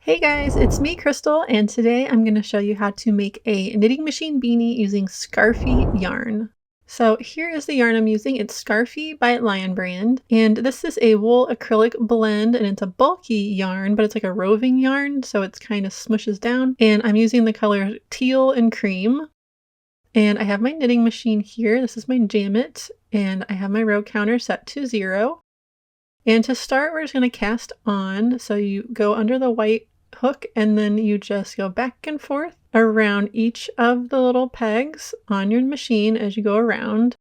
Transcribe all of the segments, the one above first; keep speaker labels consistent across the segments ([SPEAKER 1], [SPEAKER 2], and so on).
[SPEAKER 1] Hey guys, it's me, Crystal, and today I'm going to show you how to make a knitting machine beanie using Scarfie yarn. So here is the yarn I'm using. It's Scarfie by Lion Brand, and this is a wool acrylic blend, and it's a bulky yarn, but it's like a roving yarn, so it's kind of smushes down. And I'm using the color Teal and Cream. And I have my knitting machine here. This is my Jamit, and I have my row counter set to 0. And to start, we're just going to cast on. So you go under the white hook and then you just go back and forth around each of the little pegs on your machine as you go around.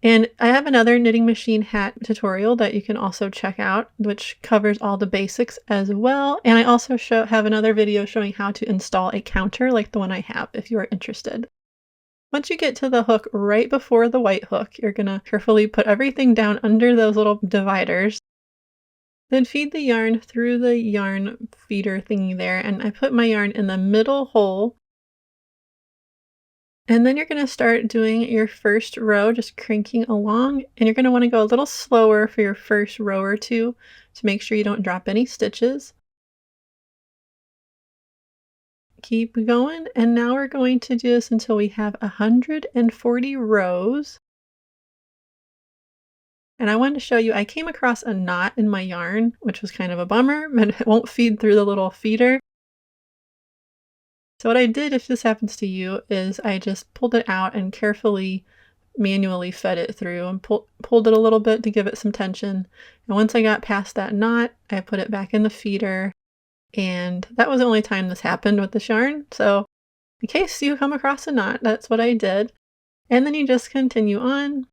[SPEAKER 1] And I have another knitting machine hat tutorial that you can also check out, which covers all the basics as well. And I also have another video showing how to install a counter like the one I have if you are interested. Once you get to the hook right before the white hook, you're going to carefully put everything down under those little dividers. Then feed the yarn through the yarn feeder thingy there, and I put my yarn in the middle hole. And then you're going to start doing your first row, just cranking along, and you're going to want to go a little slower for your first row or two to make sure you don't drop any stitches. Keep going, and now we're going to do this until we have 140 rows. And I wanted to show you, I came across a knot in my yarn, which was kind of a bummer, but it won't feed through the little feeder. So what I did, if this happens to you, is I just pulled it out and carefully manually fed it through and pulled it a little bit to give it some tension. And once I got past that knot, I put it back in the feeder. And that was the only time this happened with this yarn. So in case you come across a knot, that's what I did. And then you just continue on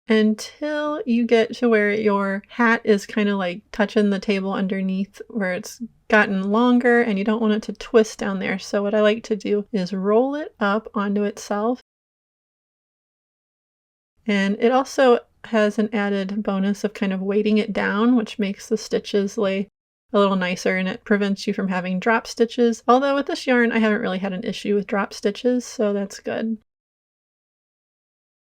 [SPEAKER 1] until you get to where your hat is kind of like touching the table underneath, where it's gotten longer and you don't want it to twist down there. So what I like to do is roll it up onto itself. And it also has an added bonus of kind of weighting it down, which makes the stitches lay a little nicer, and it prevents you from having drop stitches. Although with this yarn, I haven't really had an issue with drop stitches, so that's good.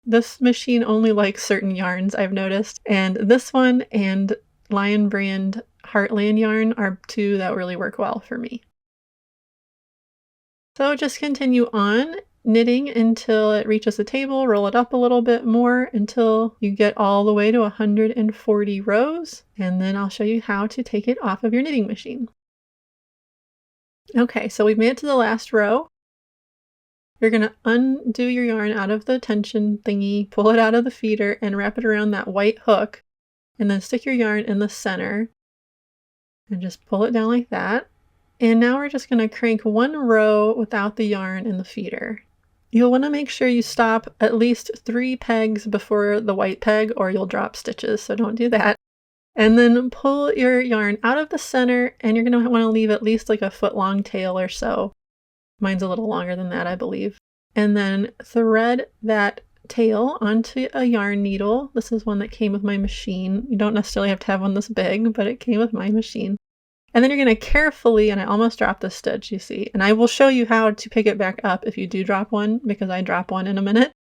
[SPEAKER 1] This machine only likes certain yarns, I've noticed, and this one and Lion Brand Heartland yarn are two that really work well for me. So just continue on knitting until it reaches the table, roll it up a little bit more until you get all the way to 140 rows, and then I'll show you how to take it off of your knitting machine. Okay, so we've made it to the last row. You're going to undo your yarn out of the tension thingy, pull it out of the feeder, and wrap it around that white hook, and then stick your yarn in the center and just pull it down like that. And now we're just going to crank one row without the yarn in the feeder. You'll want to make sure you stop at least 3 pegs before the white peg or you'll drop stitches, so don't do that. And then pull your yarn out of the center, and you're going to want to leave at least like a foot-long tail or so. Mine's a little longer than that, I believe. And then thread that tail onto a yarn needle. This is one that came with my machine. You don't necessarily have to have one this big, but it came with my machine. And then you're going to carefully, and I almost dropped the stitch, you see, and I will show you how to pick it back up if you do drop one, because I drop one in a minute.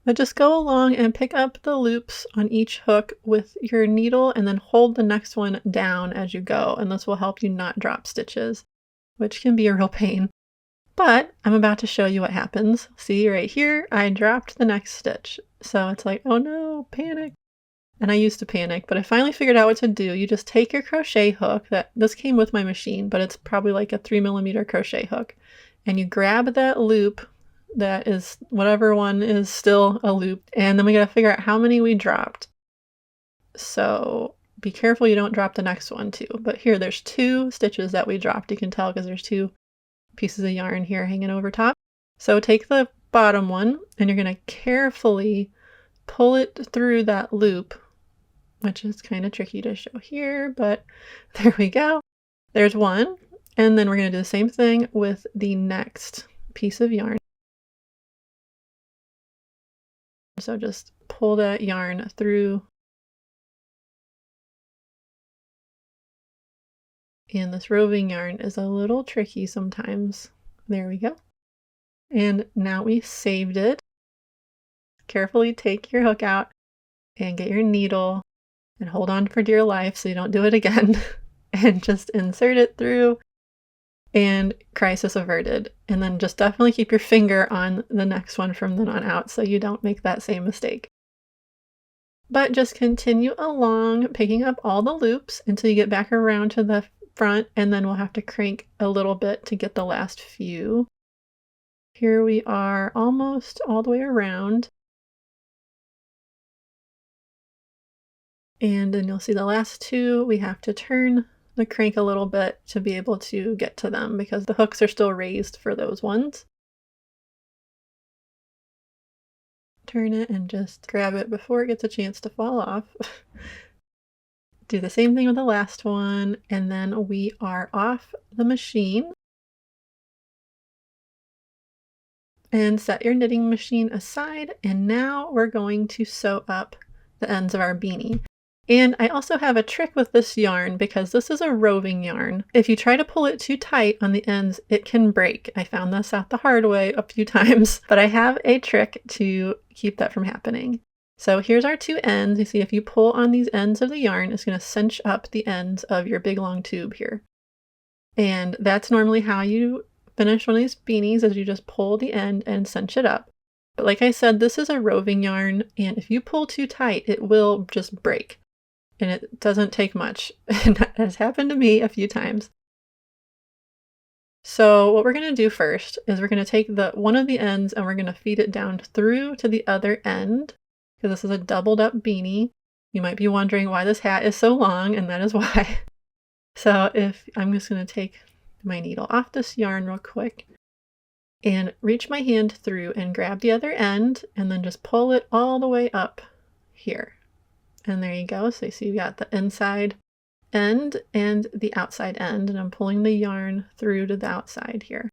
[SPEAKER 1] But just go along and pick up the loops on each hook with your needle and then hold the next one down as you go. And this will help you not drop stitches, which can be a real pain. But I'm about to show you what happens. See right here, I dropped the next stitch. So it's like, oh no, panic. And I used to panic, but I finally figured out what to do. You just take your crochet hook, this came with my machine, but it's probably like a 3mm crochet hook. And you grab that loop that is whatever one is still a loop. And then we got to figure out how many we dropped. So be careful you don't drop the next one too. But here, there's 2 stitches that we dropped. You can tell because there's 2 pieces of yarn here hanging over top. So take the bottom one and you're going to carefully pull it through that loop, which is kind of tricky to show here, but there we go. There's one. And then we're going to do the same thing with the next piece of yarn. So just pull that yarn through. And this roving yarn is a little tricky sometimes. There we go. And now we saved it. Carefully take your hook out and get your needle and hold on for dear life so you don't do it again. and just insert it through, and crisis averted. And then just definitely keep your finger on the next one from then on out so you don't make that same mistake. But just continue along, picking up all the loops until you get back around to the front, and then we'll have to crank a little bit to get the last few. Here we are almost all the way around. And then you'll see the last two, we have to turn the crank a little bit to be able to get to them because the hooks are still raised for those ones. Turn it and just grab it before it gets a chance to fall off. Do the same thing with the last one, and then we are off the machine. And set your knitting machine aside, and now we're going to sew up the ends of our beanie. And I also have a trick with this yarn because this is a roving yarn. If you try to pull it too tight on the ends, it can break. I found this out the hard way a few times, but I have a trick to keep that from happening. So here's our two ends. You see if you pull on these ends of the yarn, it's going to cinch up the ends of your big long tube here. And that's normally how you finish one of these beanies, is you just pull the end and cinch it up. But like I said, this is a roving yarn, and if you pull too tight, it will just break. And it doesn't take much. And that has happened to me a few times. So what we're going to do first is we're going to take one of the ends and we're going to feed it down through to the other end, because this is a doubled up beanie. You might be wondering why this hat is so long, and that is why. So I'm just going to take my needle off this yarn real quick and reach my hand through and grab the other end and then just pull it all the way up here. And there you go. So you see we got the inside end and the outside end, and I'm pulling the yarn through to the outside here.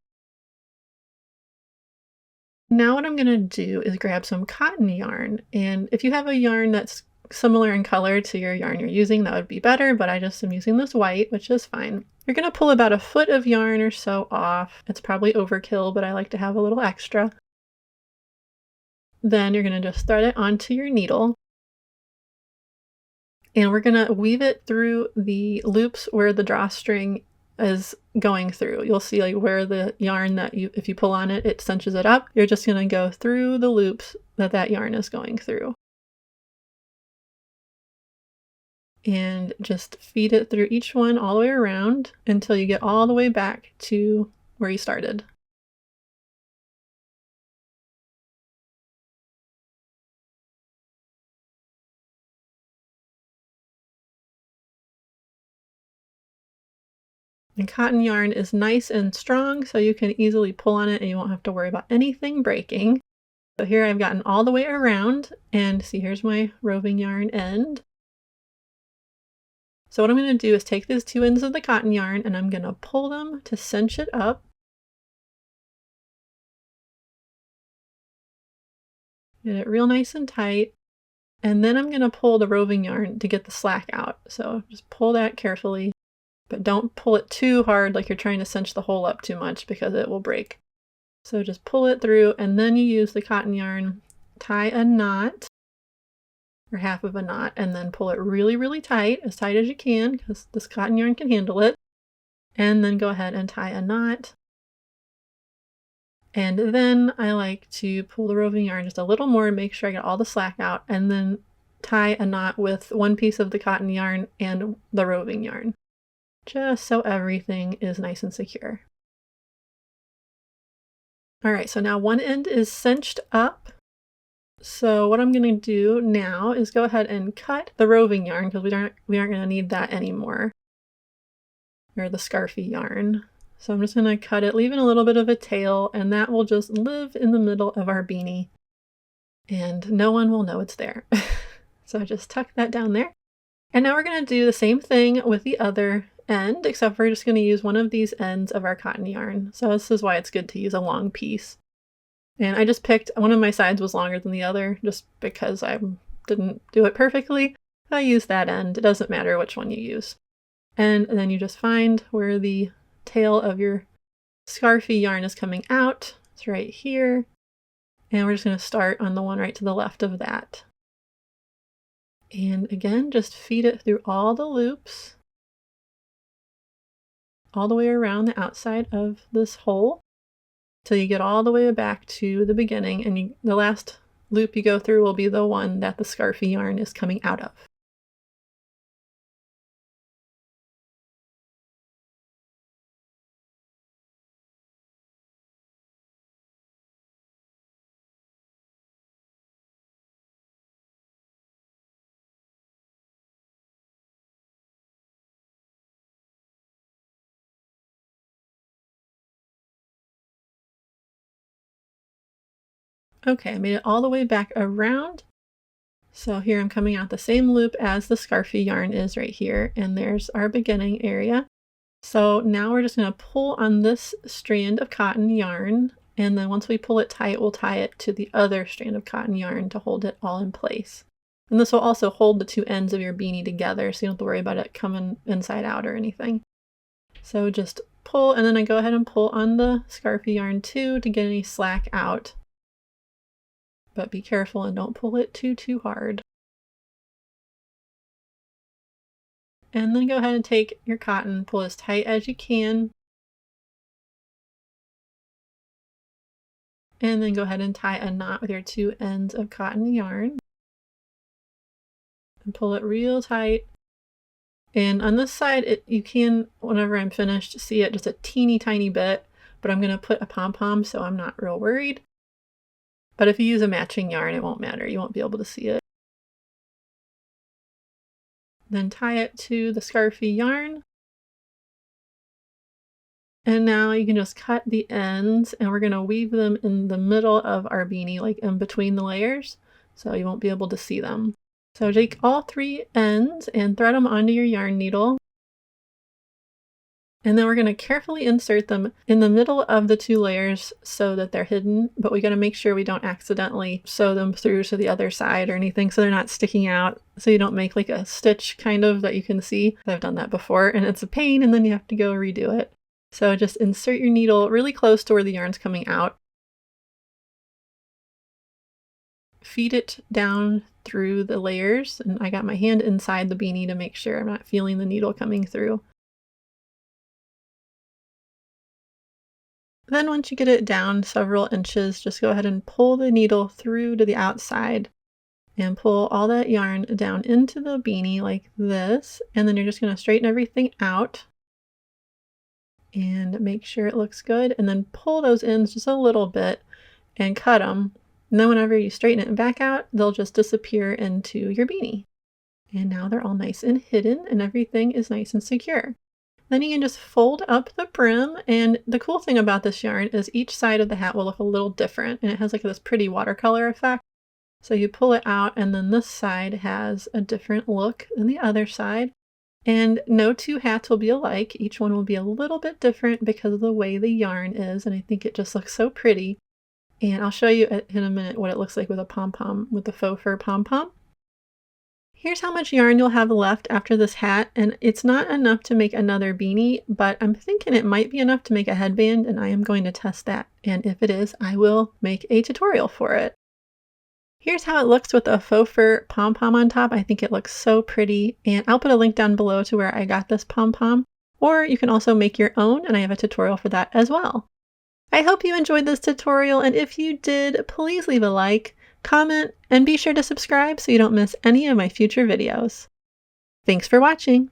[SPEAKER 1] Now what I'm going to do is grab some cotton yarn, and if you have a yarn that's similar in color to your yarn you're using, that would be better, but I just am using this white, which is fine. You're going to pull about a foot of yarn or so off. It's probably overkill, but I like to have a little extra. Then you're going to just thread it onto your needle. And we're going to weave it through the loops where the drawstring is going through. You'll see like where the yarn that if you pull on it, it cinches it up. You're just going to go through the loops that yarn is going through. And just feed it through each one all the way around until you get all the way back to where you started. And cotton yarn is nice and strong, so you can easily pull on it and you won't have to worry about anything breaking. So here I've gotten all the way around, and see, here's my roving yarn end. So what I'm going to do is take these two ends of the cotton yarn and I'm going to pull them to cinch it up. Get it real nice and tight. And then I'm going to pull the roving yarn to get the slack out. So just pull that carefully, but don't pull it too hard like you're trying to cinch the hole up too much because it will break. So just pull it through, and then you use the cotton yarn, tie a knot or half of a knot, and then pull it really, really tight, as tight as you can, because this cotton yarn can handle it. And then go ahead and tie a knot. And then I like to pull the roving yarn just a little more and make sure I get all the slack out, and then tie a knot with one piece of the cotton yarn and the roving yarn, just so everything is nice and secure. All right, so now one end is cinched up. So what I'm going to do now is go ahead and cut the roving yarn, because we aren't going to need that anymore, or the Scarfie yarn. So I'm just going to cut it, leaving a little bit of a tail, and that will just live in the middle of our beanie, and no one will know it's there. So I just tuck that down there. And now we're going to do the same thing with the other end, except we're just going to use one of these ends of our cotton yarn. So this is why it's good to use a long piece. And I just picked, one of my sides was longer than the other just because I didn't do it perfectly. I used that end. It doesn't matter which one you use. And then you just find where the tail of your Scarfie yarn is coming out. It's right here. And we're just going to start on the one right to the left of that. And again, just feed it through all the loops. all the way around the outside of this hole till you get all the way back to the beginning, and the last loop you go through will be the one that the Scarfie yarn is coming out of. Okay, I made it all the way back around. So here I'm coming out the same loop as the Scarfie yarn is right here, and there's our beginning area. So now we're just going to pull on this strand of cotton yarn, and then once we pull it tight, we'll tie it to the other strand of cotton yarn to hold it all in place. And this will also hold the two ends of your beanie together, so you don't have to worry about it coming inside out or anything. So just pull, and then I go ahead and pull on the Scarfie yarn too to get any slack out. But be careful and don't pull it too hard. And then go ahead and take your cotton, pull as tight as you can. And then go ahead and tie a knot with your two ends of cotton yarn. And pull it real tight. And on this side, you can, whenever I'm finished, see it just a teeny tiny bit, but I'm going to put a pom-pom, so I'm not real worried. But if you use a matching yarn, it won't matter. You won't be able to see it. Then tie it to the Scarfie yarn. And now you can just cut the ends, and we're going to weave them in the middle of our beanie, like in between the layers, so you won't be able to see them. So take all three ends and thread them onto your yarn needle. And then we're going to carefully insert them in the middle of the two layers so that they're hidden, but we got to make sure we don't accidentally sew them through to the other side or anything so they're not sticking out, so you don't make like a stitch kind of that you can see. I've done that before and it's a pain, and then you have to go redo it. So just insert your needle really close to where the yarn's coming out. Feed it down through the layers, and I got my hand inside the beanie to make sure I'm not feeling the needle coming through. Then once you get it down several inches, just go ahead and pull the needle through to the outside and pull all that yarn down into the beanie like this. And then you're just going to straighten everything out and make sure it looks good. And then pull those ends just a little bit and cut them. And then whenever you straighten it back out, they'll just disappear into your beanie. And now they're all nice and hidden and everything is nice and secure. Then you can just fold up the brim, and the cool thing about this yarn is each side of the hat will look a little different, and it has like this pretty watercolor effect. So you pull it out, and then this side has a different look than the other side. And no two hats will be alike. Each one will be a little bit different because of the way the yarn is, and I think it just looks so pretty. And I'll show you in a minute what it looks like with a pom-pom, with the faux fur pom-pom. Here's how much yarn you'll have left after this hat, and it's not enough to make another beanie, but I'm thinking it might be enough to make a headband, and I am going to test that. And if it is, I will make a tutorial for it. Here's how it looks with a faux fur pom-pom on top. I think it looks so pretty, and I'll put a link down below to where I got this pom-pom, or you can also make your own, and I have a tutorial for that as well. I hope you enjoyed this tutorial, and if you did, please leave a like, comment, and be sure to subscribe so you don't miss any of my future videos. Thanks for watching!